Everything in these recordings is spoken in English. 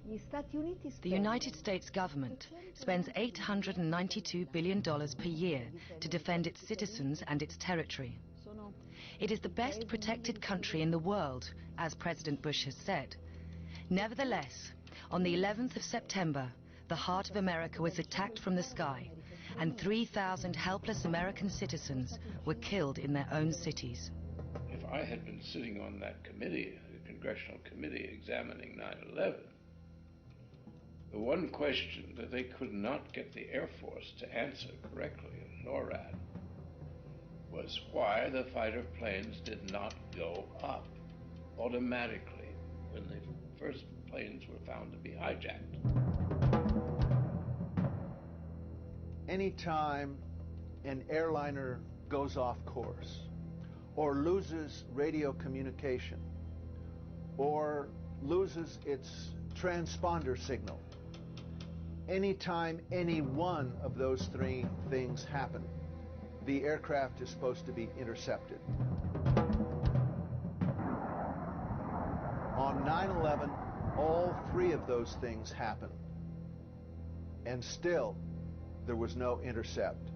The United States government spends $892 billion per year to defend its citizens and its territory. It is the best protected country in the world, as President Bush has said. Nevertheless, on the 11th of September, the heart of America was attacked from the sky, and 3,000 helpless American citizens were killed in their own cities. If I had been sitting on that committee, the congressional committee examining 9/11, the one question that they could not get the Air Force to answer correctly in NORAD was why the fighter planes did not go up automatically when the first planes were found to be hijacked. Anytime an airliner goes off course, or loses radio communication, or loses its transponder signal, anytime any one of those three things happen, the aircraft is supposed to be intercepted. On 9/11, all three of those things happened, and still there was no intercept.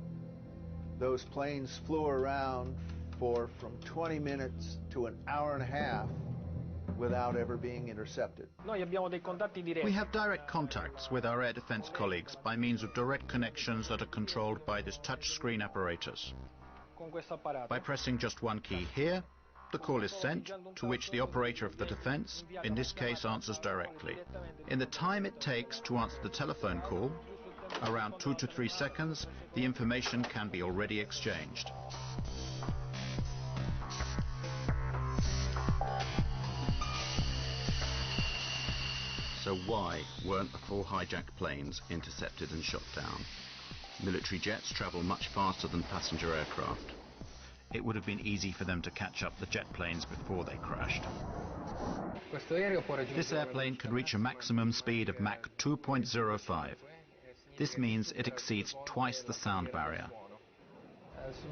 Those planes flew around for from 20 minutes to an hour and a half without ever being intercepted. We have direct contacts with our air defense colleagues by means of direct connections that are controlled by this touchscreen apparatus. By pressing just one key here, the call is sent, to which the operator of the defense, in this case, answers directly. In the time it takes to answer the telephone call, around 2 to 3 seconds, the information can be already exchanged. So why weren't the 4 hijacked planes intercepted and shot down? Military jets travel much faster than passenger aircraft. It would have been easy for them to catch up the jet planes before they crashed. This airplane can reach a maximum speed of Mach 2.05. This means it exceeds twice the sound barrier.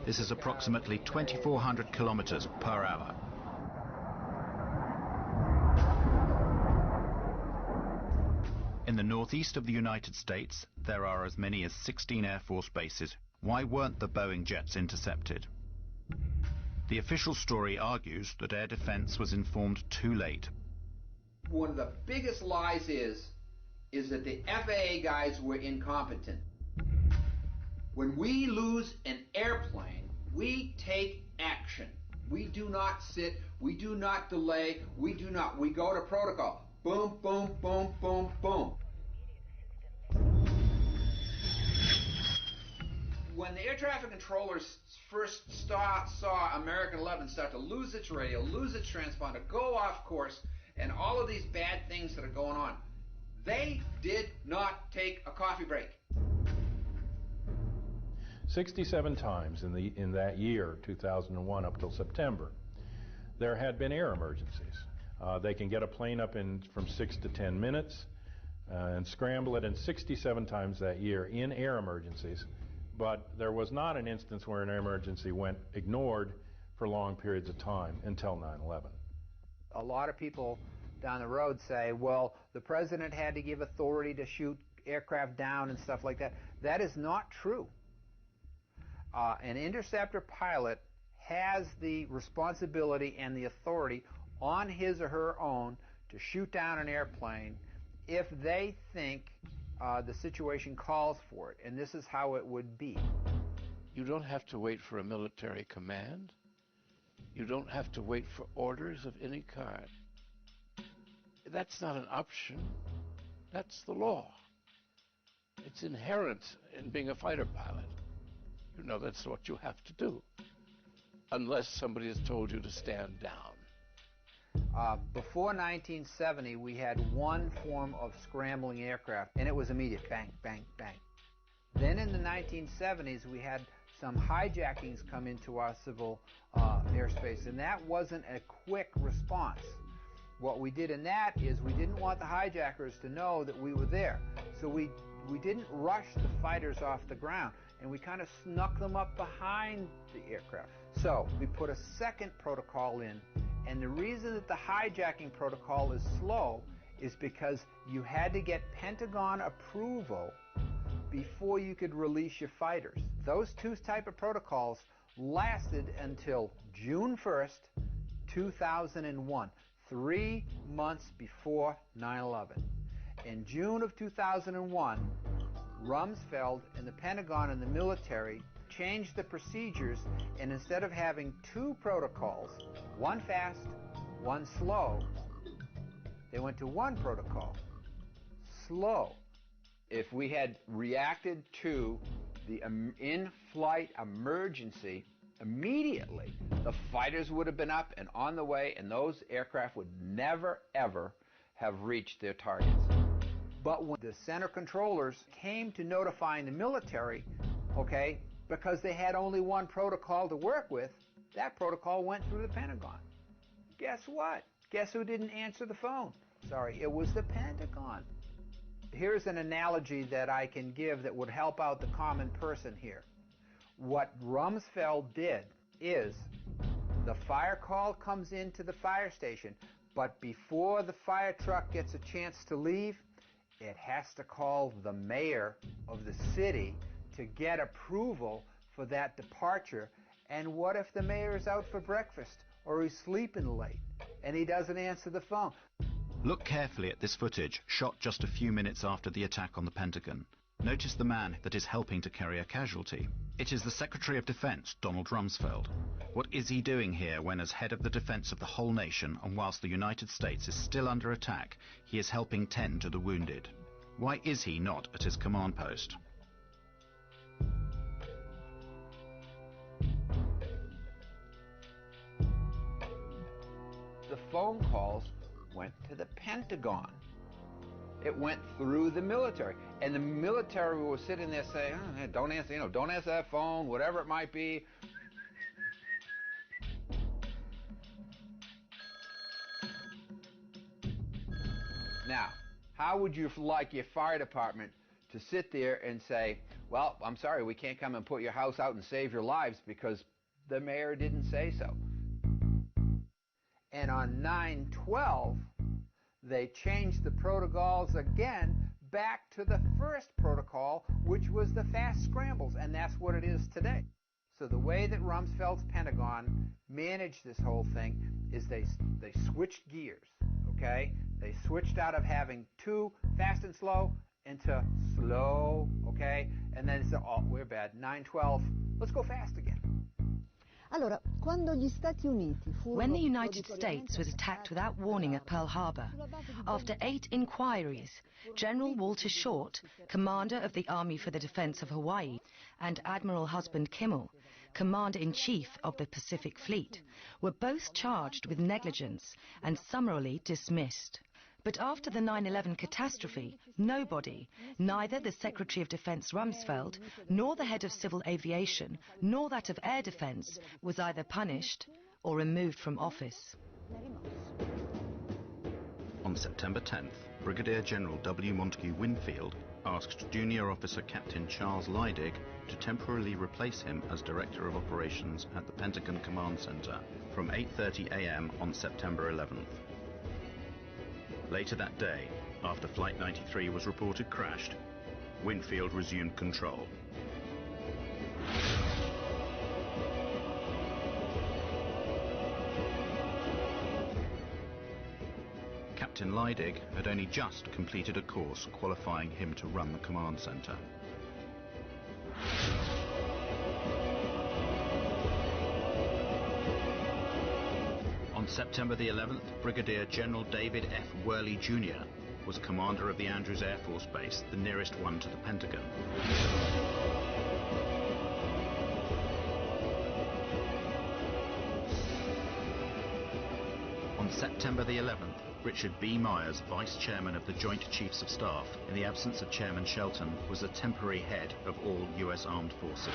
This is approximately 2,400 kilometers per hour. In the northeast of the United States, there are as many as 16 Air Force bases. Why weren't the Boeing jets intercepted? The official story argues that air defense was informed too late. One of the biggest lies is that the FAA guys were incompetent. When we lose an airplane, we take action. We do not sit, we do not delay, we go to protocol. Boom, boom, boom, boom, boom. When the air traffic controllers first saw American 11 start to lose its radio, lose its transponder, go off course, and all of these bad things that are going on, they did not take a coffee break. 67 times in that year, 2001, up till September, there had been air emergencies. They can get a plane up in from 6 to 10 minutes and scramble it, and 67 times that year in air emergencies. But there was not an instance where an air emergency went ignored for long periods of time until 9/11. A lot of people down the road say, well, the president had to give authority to shoot aircraft down and stuff like that. That is not true. An interceptor pilot has the responsibility and the authority on his or her own to shoot down an airplane if they think the situation calls for it, and this is how it would be. You don't have to wait for a military command. You don't have to wait for orders of any kind. That's not an option. That's the law. It's inherent in being a fighter pilot. You know that's what you have to do, unless somebody has told you to stand down. Before 1970, we had one form of scrambling aircraft, and it was immediate, bang, bang, bang. Then in the 1970s, we had some hijackings come into our civil airspace, and that wasn't a quick response. What we did in that is we didn't want the hijackers to know that we were there, so we didn't rush the fighters off the ground, and we kind of snuck them up behind the aircraft. So we put a second protocol in, and the reason that the hijacking protocol is slow is because you had to get Pentagon approval before you could release your fighters. Those two type of protocols lasted until June 1st, 2001, 3 months before 9/11. In June of 2001, Rumsfeld and the Pentagon and the military changed the procedures, and instead of having two protocols, one fast, one slow, they went to one protocol, slow. If we had reacted to the in-flight emergency immediately, the fighters would have been up and on the way, and those aircraft would never, ever have reached their targets. But when the center controllers came to notifying the military, okay, because they had only one protocol to work with, that protocol went through the Pentagon. Guess what? Guess who didn't answer the phone? Sorry, it was the Pentagon. Here's an analogy that I can give that would help out the common person here. What Rumsfeld did is the fire call comes into the fire station, but before the fire truck gets a chance to leave, it has to call the mayor of the city to get approval for that departure. And what if the mayor is out for breakfast or he's sleeping late and he doesn't answer the phone? Look carefully at this footage, shot just a few minutes after the attack on the Pentagon. Notice the man that is helping to carry a casualty. It is the Secretary of Defense, Donald Rumsfeld. What is he doing here when, as head of the defense of the whole nation, and whilst the United States is still under attack, he is helping tend to the wounded? Why is he not at his command post? The phone calls went to the Pentagon. It went through the military, and the military was sitting there saying, oh, "Don't answer, don't answer that phone, whatever it might be." Now, how would you like your fire department to sit there and say, "Well, I'm sorry, we can't come and put your house out and save your lives because the mayor didn't say so"? And on 9/12, they changed the protocols again back to the first protocol, which was the fast scrambles, and that's what it is today. So the way that Rumsfeld's Pentagon managed this whole thing is they switched gears, okay? They switched out of having two, fast and slow, into slow, okay? And then they said, oh, we're bad, 9/12, let's go fast again. When the United States was attacked without warning at Pearl Harbor, after 8 inquiries, General Walter Short, commander of the Army for the Defense of Hawaii, and Admiral Husband Kimmel, commander-in-chief of the Pacific Fleet, were both charged with negligence and summarily dismissed. But after the 9/11 catastrophe, nobody, neither the Secretary of Defense Rumsfeld, nor the head of civil aviation, nor that of air defense, was either punished or removed from office. On September 10th, Brigadier General W. Montague Winfield asked Junior Officer Captain Charles Leidig to temporarily replace him as Director of Operations at the Pentagon Command Center from 8:30 a.m. on September 11th. Later that day, after Flight 93 was reported crashed, Winfield resumed control. Captain Leidig had only just completed a course qualifying him to run the command center. On September the 11th, Brigadier General David F. Worley Jr. was commander of the Andrews Air Force Base, the nearest one to the Pentagon. On September the 11th, Richard B. Myers, Vice Chairman of the Joint Chiefs of Staff, in the absence of Chairman Shelton, was the temporary head of all U.S. Armed Forces.